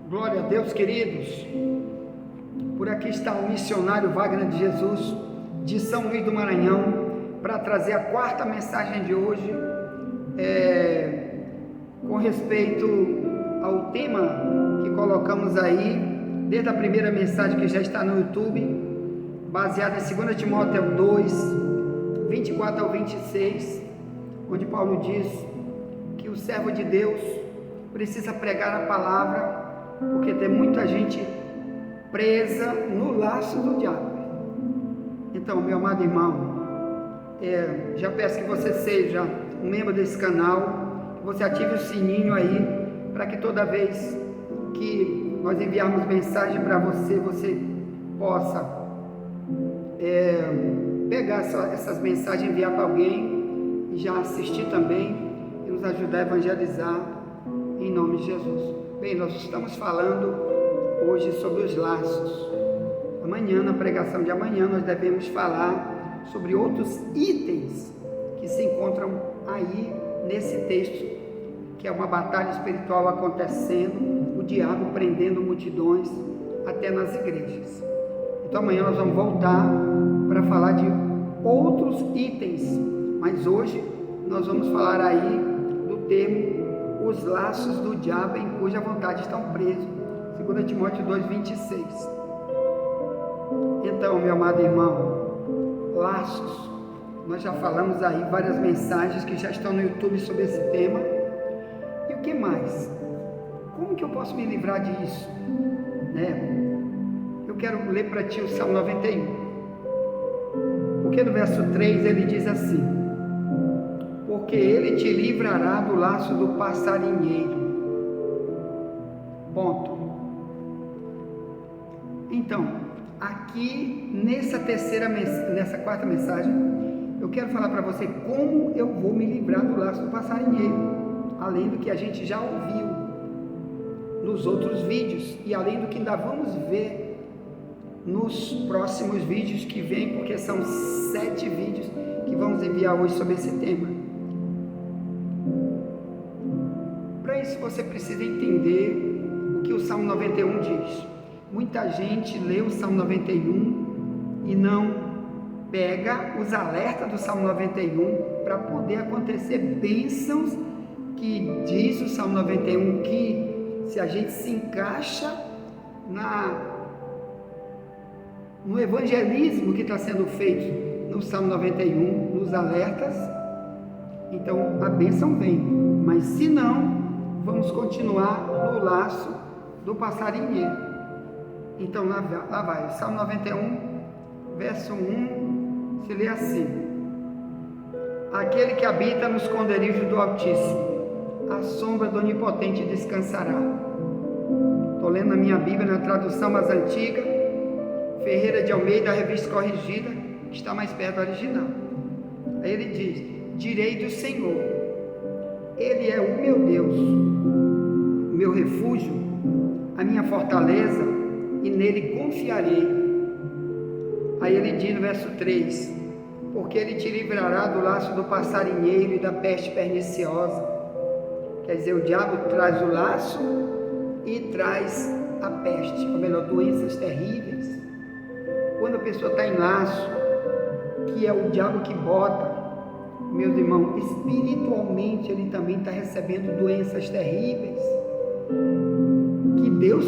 Glória a Deus, queridos. Por aqui está o missionário Wagner de Jesus, de São Luís do Maranhão, para trazer a quarta mensagem de hoje, com respeito ao tema que colocamos aí, desde a primeira mensagem que já está no YouTube, baseada em 2 Timóteo 2, 24 ao 26, onde Paulo diz que o servo de Deus precisa pregar a palavra, porque tem muita gente presa no laço do diabo. Então, meu amado irmão, já peço que você seja um membro desse canal, que você ative o sininho aí, para que toda vez que nós enviarmos mensagem para você, você possa pegar essas mensagens, enviar para alguém e já assistir também e nos ajudar a evangelizar em nome de Jesus. Bem, nós estamos falando hoje sobre os laços. Amanhã, na pregação de amanhã, nós devemos falar sobre outros itens que se encontram aí nesse texto, que é uma batalha espiritual acontecendo, o diabo prendendo multidões até nas igrejas. Então amanhã nós vamos voltar para falar de outros itens, mas hoje nós vamos falar aí do termo os laços do diabo em cuja vontade estão presos, 2 Timóteo 2, 26. Então, meu amado irmão, laços, nós já falamos aí várias mensagens que já estão no YouTube sobre esse tema. E o que mais? Como que eu posso me livrar disso? Eu quero ler para ti o Salmo 91, porque no verso 3 ele diz assim: porque ele te livrará do laço do passarinheiro. Ponto. Então, aqui nessa quarta mensagem, eu quero falar para você como eu vou me livrar do laço do passarinheiro, além do que a gente já ouviu nos outros vídeos e além do que ainda vamos ver nos próximos vídeos que vêm, porque são 7 vídeos que vamos enviar hoje sobre esse tema. Para isso você precisa entender o que o Salmo 91 diz. Muita gente lê o Salmo 91 e não pega os alertas do Salmo 91 para poder acontecer bênçãos que diz o Salmo 91, que se a gente se encaixa no evangelismo que está sendo feito no Salmo 91, nos alertas, então a bênção vem. Mas se não, vamos continuar no laço do passarinheiro. Então lá vai, o Salmo 91, verso 1, se lê assim: aquele que habita no esconderijo do Altíssimo, a sombra do Onipotente descansará. Estou lendo na minha Bíblia, na tradução mais antiga, Ferreira de Almeida, revista corrigida, que está mais perto do original. Aí ele diz: direi do Senhor, Ele é o meu Deus, o meu refúgio, a minha fortaleza, e nele confiarei. Aí ele diz no verso 3: porque ele te livrará do laço do passarinheiro e da peste perniciosa. Quer dizer, o diabo traz o laço e traz a peste, ou melhor, doenças terríveis. Quando a pessoa está em laço, que é o diabo que bota, meus irmãos, espiritualmente ele também está recebendo doenças terríveis, que Deus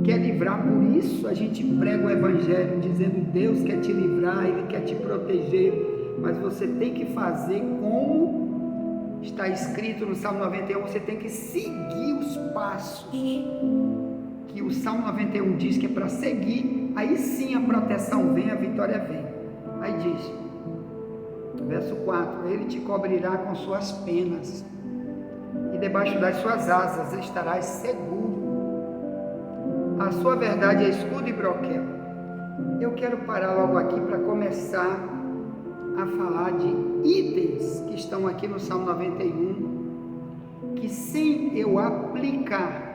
quer livrar. Por isso a gente prega o evangelho, dizendo: Deus quer te livrar, Ele quer te proteger, mas você tem que fazer como está escrito no Salmo 91, você tem que seguir os passos que o Salmo 91 diz que é para seguir, aí sim a proteção vem, a vitória vem. Aí diz, verso 4: ele te cobrirá com suas penas, e debaixo das suas asas estarás seguro. A sua verdade é escudo e broquel. Eu quero parar logo aqui para começar a falar de itens que estão aqui no Salmo 91, que sem eu aplicar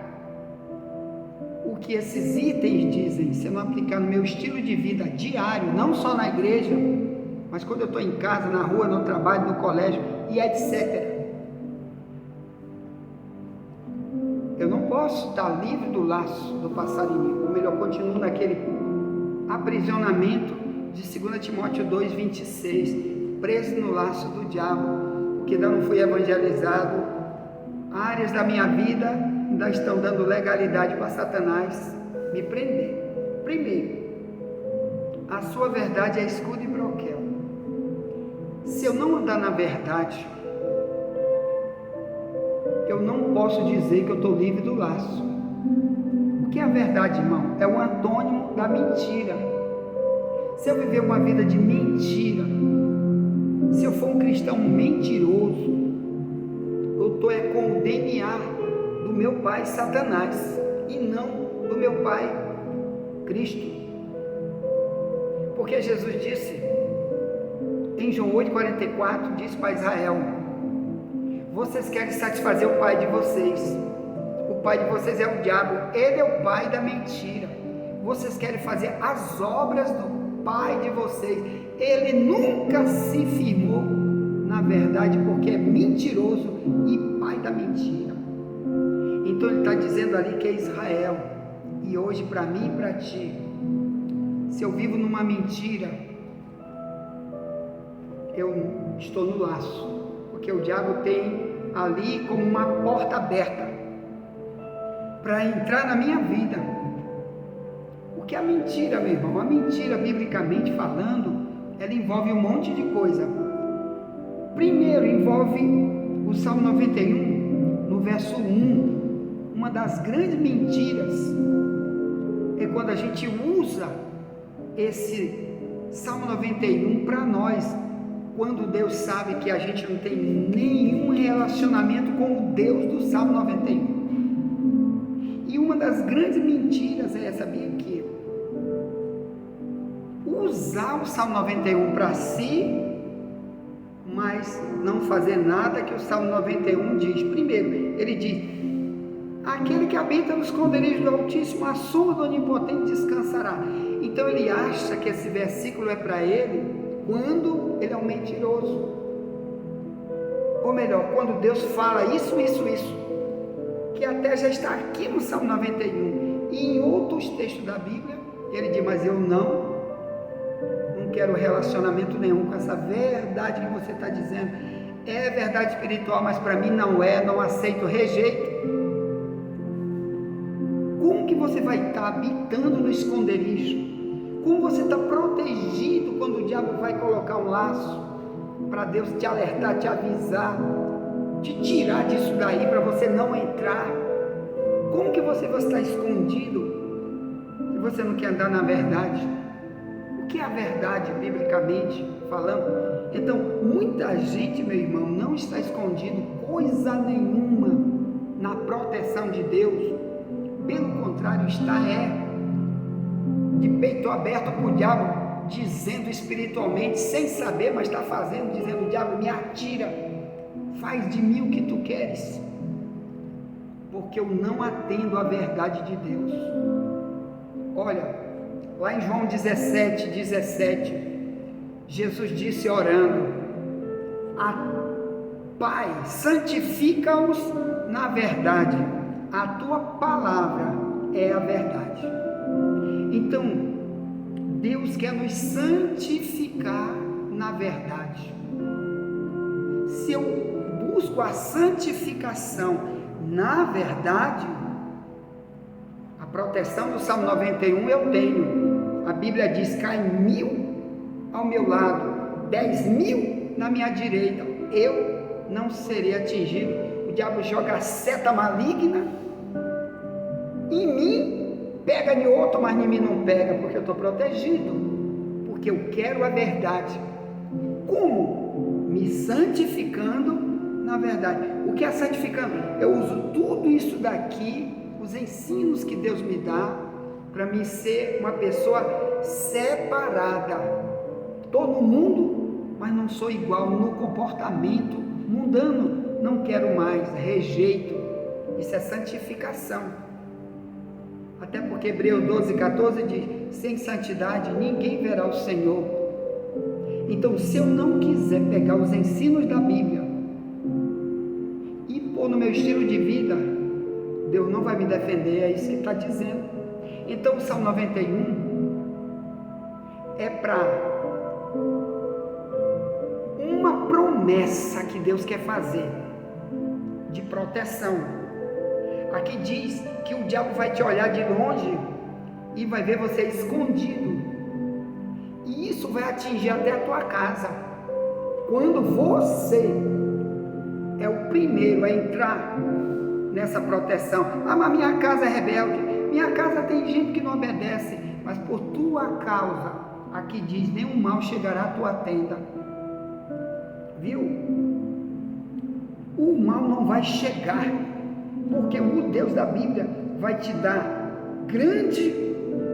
o que esses itens dizem, se eu não aplicar no meu estilo de vida diário, não só na igreja, mas quando eu estou em casa, na rua, no trabalho, no colégio e etc. Eu não posso estar livre do laço do passarinho, ou melhor, continuo naquele aprisionamento de 2 Timóteo 2,26, preso no laço do diabo, porque ainda não fui evangelizado. Áreas da minha vida ainda estão dando legalidade para Satanás me prender. Primeiro, a sua verdade é escudo e broquel. Se eu não andar na verdade, eu não posso dizer que eu estou livre do laço. O que é a verdade, irmão? É o antônimo da mentira. Se eu viver uma vida de mentira, se eu for um cristão mentiroso, eu estou com o DNA do meu pai Satanás e não do meu pai Cristo. Porque Jesus disse em João 8,44, disse para Israel: vocês querem satisfazer o pai de vocês. O pai de vocês é o diabo, ele é o pai da mentira. Vocês querem fazer as obras do pai de vocês. Ele nunca se firmou na verdade, porque é mentiroso e pai da mentira. Então ele está dizendo ali que é Israel. E hoje, para mim e para ti, se eu vivo numa mentira, eu estou no laço, porque o diabo tem ali como uma porta aberta para entrar na minha vida. O que é a mentira, meu irmão? A mentira, biblicamente falando, ela envolve um monte de coisa. Primeiro, envolve o Salmo 91, no verso 1. Uma das grandes mentiras é quando a gente usa esse Salmo 91 para nós, quando Deus sabe que a gente não tem nenhum relacionamento com o Deus do Salmo 91. E uma das grandes mentiras é, sabia que usar o Salmo 91 para si, mas não fazer nada que o Salmo 91 diz. Primeiro, ele diz: aquele que habita nos esconderijos do Altíssimo, a sombra do Onipotente descansará. Então ele acha que esse versículo é para ele quando ele é um mentiroso. Ou melhor, quando Deus fala isso, que até já está aqui no Salmo 91 e em outros textos da Bíblia, ele diz: mas eu não quero relacionamento nenhum com essa verdade que você está dizendo. É verdade espiritual, mas para mim não é, não aceito, rejeito. Como que você vai estar habitando no esconderijo? Como você está protegido quando o diabo vai colocar um laço para Deus te alertar, te avisar, te tirar disso daí para você não entrar? Como que você vai estar escondido se você não quer andar na verdade? O que é a verdade, biblicamente falando? Então, muita gente, meu irmão, não está escondido coisa nenhuma na proteção de Deus. Pelo contrário, está de peito aberto para o diabo, dizendo espiritualmente, sem saber, mas está fazendo, dizendo: diabo, me atira, faz de mim o que tu queres, porque eu não atendo à verdade de Deus. Olha, lá em João 17, Jesus disse orando: Pai, santifica-os na verdade, a tua palavra é a verdade. Então, Deus quer nos santificar na verdade. Se eu busco a santificação na verdade, a proteção do Salmo 91 eu tenho. A Bíblia diz: cai 1000 ao meu lado, 10.000 na minha direita, eu não serei atingido. O diabo joga a seta maligna em mim, pega em outro, mas em mim não pega, porque eu estou protegido, porque eu quero a verdade. Como? Me santificando na verdade. O que é santificando? Eu uso tudo isso daqui, os ensinos que Deus me dá, para mim ser uma pessoa separada. Estou no mundo, mas não sou igual no comportamento mundano, não quero mais, rejeito. Isso é santificação. Até porque Hebreus 12:14 diz: sem santidade ninguém verá o Senhor. Então, se eu não quiser pegar os ensinos da Bíblia e pôr no meu estilo de vida, Deus não vai me defender, é isso que está dizendo. Então, o Salmo 91 é para uma promessa que Deus quer fazer de proteção. Aqui diz que o diabo vai te olhar de longe e vai ver você escondido, e isso vai atingir até a tua casa, quando você é o primeiro a entrar nessa proteção. Ah, mas minha casa é rebelde, minha casa tem gente que não obedece, mas por tua causa, aqui diz, nenhum mal chegará à tua tenda. Viu? O mal não vai chegar, porque o Deus da Bíblia vai te dar grande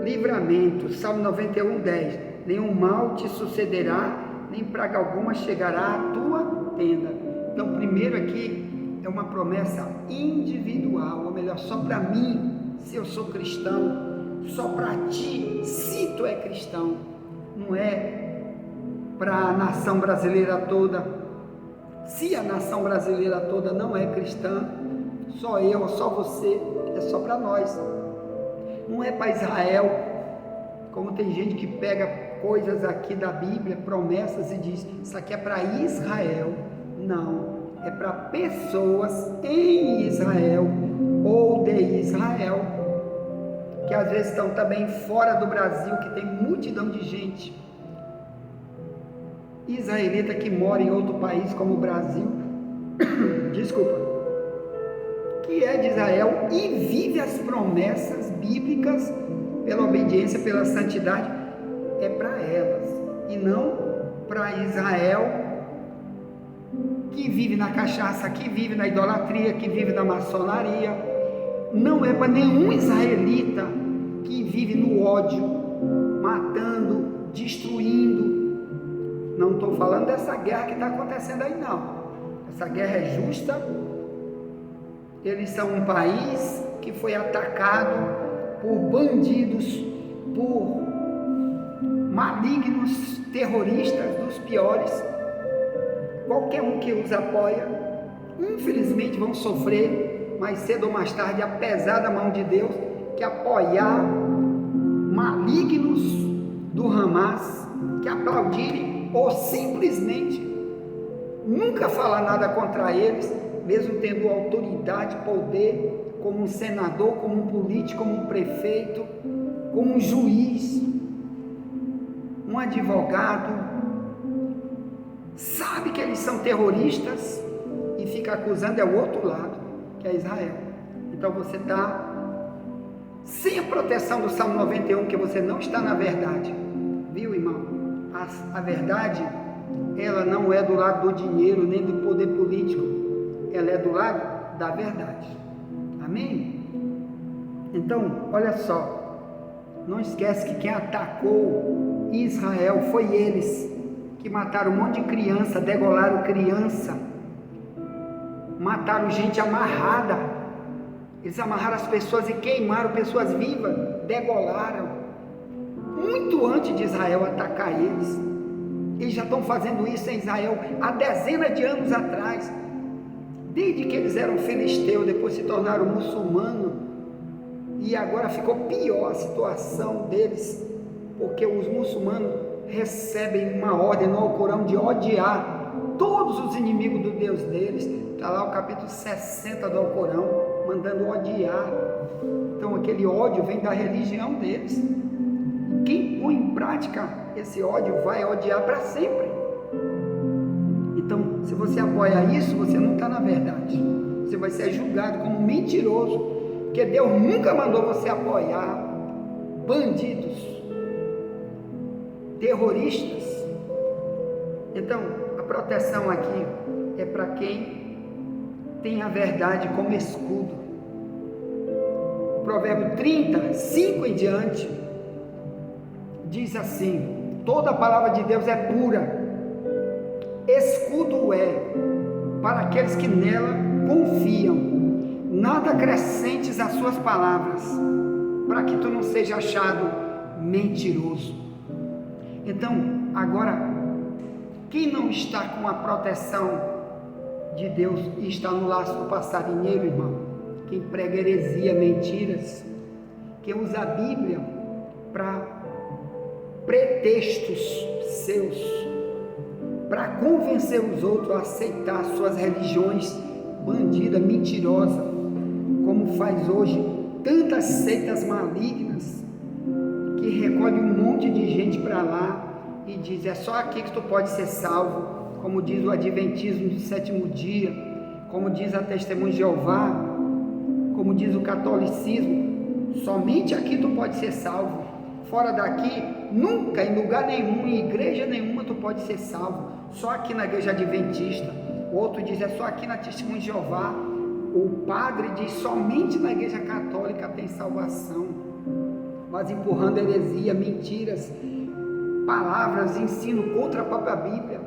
livramento. Salmo 91, 10. Nenhum mal te sucederá, nem praga alguma chegará à tua tenda. Então, primeiro aqui é uma promessa individual, ou melhor, só para mim, se eu sou cristão, só para ti, se tu é cristão, não é para a nação brasileira toda. Se a nação brasileira toda não é cristã, só eu, só você, é só para nós. Não é para Israel, como tem gente que pega coisas aqui da Bíblia, promessas, e diz, isso aqui é para Israel. Não, é para pessoas em Israel ou de Israel, que às vezes estão também fora do Brasil, que tem multidão de gente israelita que mora em outro país como o Brasil, desculpa, que é de Israel e vive as promessas bíblicas pela obediência, pela santidade, é para elas, e não para Israel que vive na cachaça, que vive na idolatria, que vive na maçonaria. Não é para nenhum israelita que vive no ódio, matando, destruindo. Não estou falando dessa guerra que está acontecendo aí, não. Essa guerra é justa. Eles são um país que foi atacado por bandidos, por malignos terroristas dos piores. Qualquer um que os apoia, infelizmente vão sofrer mais cedo ou mais tarde, apesar da mão de Deus, que apoiar malignos do Hamas, que aplaudirem ou simplesmente nunca falar nada contra eles, mesmo tendo autoridade, poder, como um senador, como um político, como um prefeito, como um juiz, um advogado, sabe que eles são terroristas e fica acusando, é o outro lado, que é Israel. Então você está sem a proteção do Salmo 91, que você não está na verdade, viu, irmão? A verdade, ela não é do lado do dinheiro, nem do poder político, ela é do lado da verdade, amém? Então, olha só, não esquece que quem atacou Israel foi eles, que mataram um monte de criança, degolaram criança, mataram gente amarrada, eles amarraram as pessoas e queimaram pessoas vivas, degolaram, muito antes de Israel atacar eles. Eles já estão fazendo isso em Israel há dezenas de anos atrás, desde que eles eram filisteus, depois se tornaram muçulmanos, e agora ficou pior a situação deles, porque os muçulmanos recebem uma ordem no Alcorão de odiar todos os inimigos do Deus deles. Está lá o capítulo 60 do Alcorão, mandando odiar. Então aquele ódio vem da religião deles. Quem põe em prática esse ódio vai odiar para sempre. Então, se você apoia isso, você não está na verdade. Você vai ser julgado como mentiroso, porque Deus nunca mandou você apoiar bandidos, terroristas. Então, a proteção aqui é para quem tem a verdade como escudo. O provérbio 30, 5 em diante, diz assim: toda a palavra de Deus é pura, escudo é para aqueles que nela confiam, nada acrescentes às suas palavras, para que tu não seja achado mentiroso. Então, agora, Quem não está com a proteção de Deus e está no laço do passarinheiro, irmão? Quem prega heresia, mentiras, quem usa a Bíblia para pretextos seus, para convencer os outros a aceitar suas religiões bandidas, mentirosas, como faz hoje tantas seitas malignas, que recolhe um monte de gente para lá e diz: é só aqui que tu pode ser salvo, como diz o Adventismo do sétimo dia, como diz a Testemunha de Jeová, como diz o catolicismo, somente aqui tu pode ser salvo, fora daqui, nunca, em lugar nenhum, em igreja nenhuma tu pode ser salvo, só aqui na igreja adventista. O outro diz: é só aqui na Testemunha de Jeová. O padre diz: somente na igreja católica tem salvação, mas empurrando heresia, mentiras, palavras, ensino contra a própria Bíblia.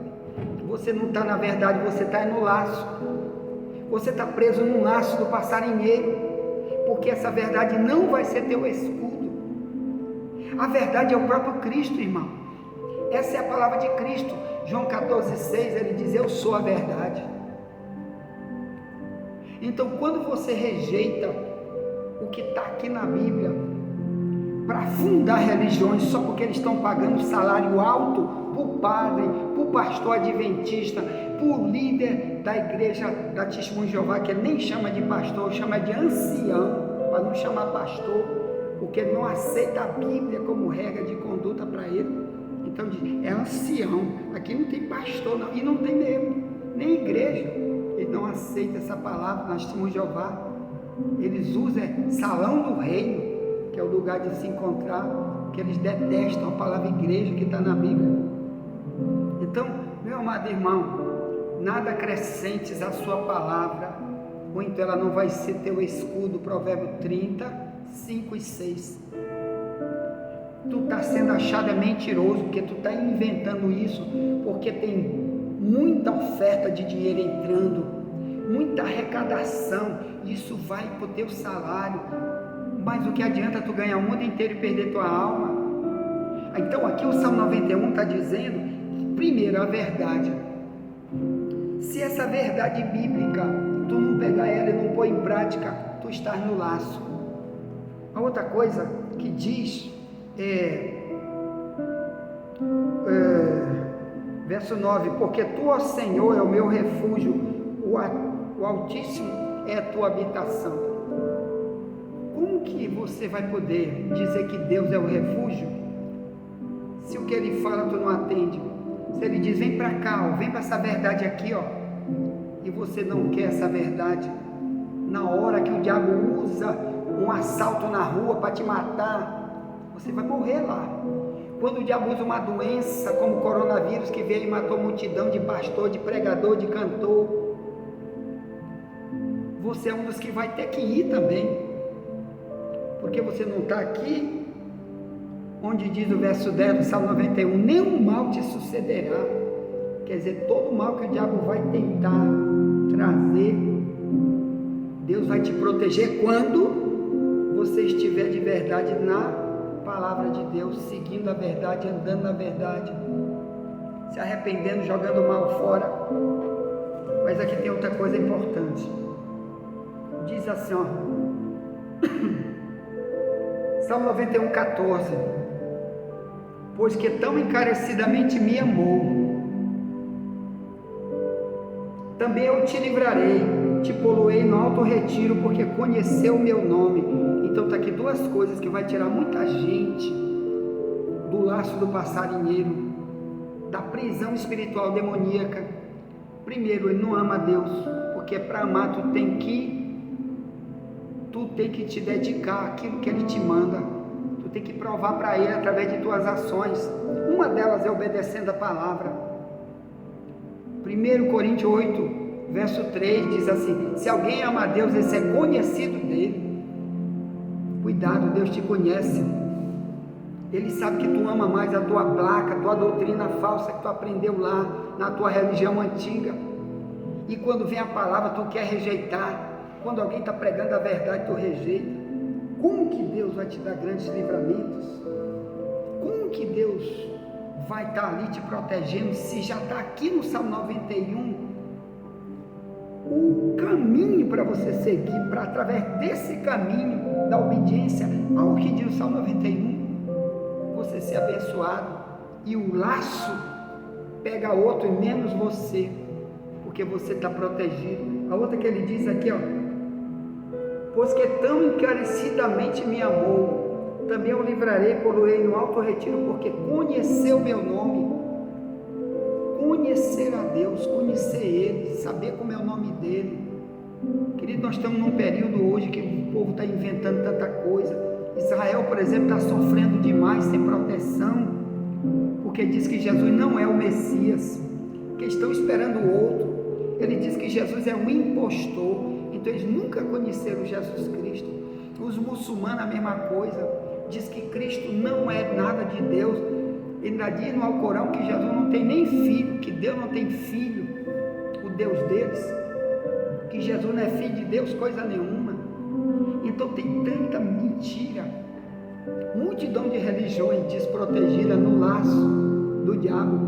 Você não está na verdade, você está no laço, você está preso num laço do passarinheiro, porque essa verdade não vai ser teu escudo. A verdade é o próprio Cristo, irmão. Essa é a palavra de Cristo. João 14,6, ele diz: eu sou a verdade. Então, quando você rejeita o que está aqui na Bíblia para fundar religiões só porque eles estão pagando salário alto para o padre, para o pastor adventista, para o líder da igreja da Testemunha de Jeová, que ele nem chama de pastor, chama de ancião, para não chamar pastor, porque ele não aceita a Bíblia como regra de conduta para ele. Então diz: é ancião, aqui não tem pastor não, e não tem mesmo, nem igreja. Ele não aceita essa palavra na Testemunha de Jeová. Eles usam salão do reino, que é o lugar de se encontrar, que eles detestam a palavra igreja que está na Bíblia. Então, meu amado irmão, nada acrescentes à sua palavra, ou então ela não vai ser teu escudo. Provérbio 30, 5 e 6. Tu está sendo achado mentiroso, porque tu está inventando isso, porque tem muita oferta de dinheiro entrando, muita arrecadação, isso vai para o teu salário, mas o que adianta tu ganhar o mundo inteiro e perder tua alma? Então aqui o Salmo 91 está dizendo, primeiro, a verdade. Se essa verdade bíblica, tu não pegar ela e não pôr em prática, tu estás no laço. A outra coisa que diz verso 9, porque tu, ó Senhor, é o meu refúgio, o Altíssimo é a tua habitação. Como que você vai poder dizer que Deus é o refúgio, se o que Ele fala tu não atende? Se Ele diz: vem para cá, ó, vem para essa verdade aqui, ó, e você não quer essa verdade, na hora que o diabo usa um assalto na rua para te matar, você vai morrer lá. Quando o diabo usa uma doença como o coronavírus, que veio e matou multidão de pastor, de pregador, de cantor, você é um dos que vai ter que ir também, porque você não está aqui, onde diz o verso 10 do Salmo 91, nenhum mal te sucederá. Quer dizer, todo mal que o diabo vai tentar trazer, Deus vai te proteger quando você estiver de verdade na palavra de Deus, seguindo a verdade, andando na verdade, se arrependendo, jogando o mal fora. Mas aqui tem outra coisa importante. Diz assim, ó, Salmo 91, 14: pois que tão encarecidamente me amou, também eu te livrarei, te poloei no alto retiro, porque conheceu o meu nome. Então está aqui duas coisas que vai tirar muita gente do laço do passarinheiro, da prisão espiritual demoníaca. Primeiro, ele não ama a Deus, porque para amar tu tem que te dedicar àquilo que Ele te manda, tu tem que provar para Ele através de tuas ações. Uma delas é obedecendo a palavra. 1 Coríntios 8, verso 3 diz assim: se alguém ama a Deus, esse é conhecido dele. Cuidado, Deus te conhece, Ele sabe que tu ama mais a tua placa, a tua doutrina falsa que tu aprendeu lá na tua religião antiga, e quando vem a palavra tu quer rejeitar. Quando alguém está pregando a verdade, tu rejeita. Como que Deus vai te dar grandes livramentos? Como que Deus vai estar ali te protegendo. Se já está aqui no Salmo 91, o caminho para você seguir, para através desse caminho da obediência ao que diz o Salmo 91, você ser abençoado, e o laço pega outro e menos você, porque você está protegido. A outra que ele diz aqui, ó: pois que tão encarecidamente me amou, também eu livrarei, poloei no alto retiro, porque conheceu meu nome. Conhecer a Deus, conhecer Ele, saber como é o nome dEle. Querido, nós estamos num período hoje que o povo está inventando tanta coisa. Israel, por exemplo, está sofrendo demais, sem proteção, porque diz que Jesus não é o Messias, que estão esperando o outro. Ele diz que Jesus é um impostor, então eles nunca conheceram Jesus Cristo. Os muçulmanos a mesma coisa, diz que Cristo não é nada de Deus. Ainda diz no Alcorão que Jesus não tem nem filho, que Deus não tem filho, o Deus deles, que Jesus não é filho de Deus coisa nenhuma. Então tem tanta mentira, multidão de religiões desprotegidas no laço do diabo.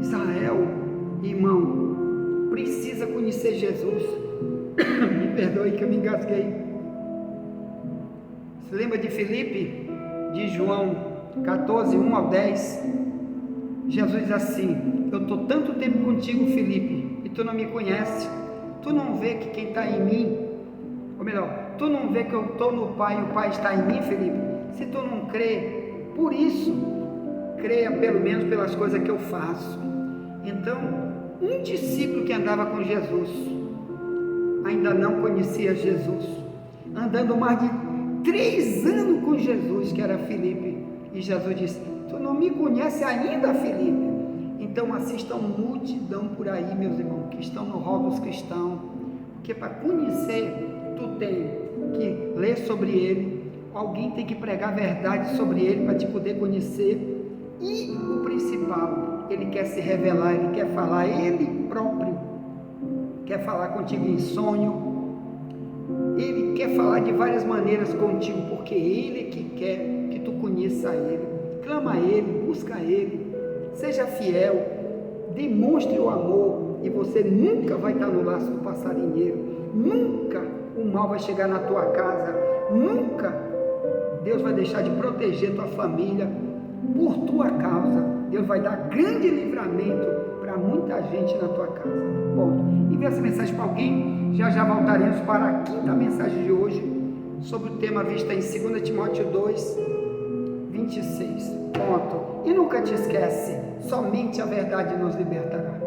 Israel, irmão, precisa conhecer Jesus. Me perdoe que eu me engasguei. Você lembra de Filipe, de João 14, 1 ao 10, Jesus diz assim: eu estou tanto tempo contigo, Filipe, e tu não me conhece, tu não vê que quem está em mim, ou melhor, tu não vê que eu estou no Pai e o Pai está em mim, Filipe? Se tu não crê, por isso, creia pelo menos pelas coisas que eu faço. Então, um discípulo que andava com Jesus, ainda não conhecia Jesus, andando mais de 3 anos com Jesus, que era Filipe, e Jesus disse: tu não me conhece ainda, Filipe? Então assistam multidão por aí, meus irmãos, que estão no rol dos cristãos, porque para conhecer, tu tem que ler sobre ele, alguém tem que pregar a verdade sobre ele para te poder conhecer, e o principal, ele quer se revelar, ele quer falar ele próprio, quer falar contigo em sonho, ele quer falar de várias maneiras contigo, porque ele é que quer que tu conheça ele. Clama a ele, busca a ele, seja fiel, demonstre o amor, e você nunca vai estar no laço do passarinheiro, nunca o mal vai chegar na tua casa, nunca Deus vai deixar de proteger tua família por tua causa. Deus vai dar grande livramento para muita gente na tua casa. Bom, envia essa mensagem para alguém. Já voltaremos para a quinta mensagem de hoje, sobre o tema visto em 2 Timóteo 2, 26. Ponto. E nunca te esquece, somente a verdade nos libertará.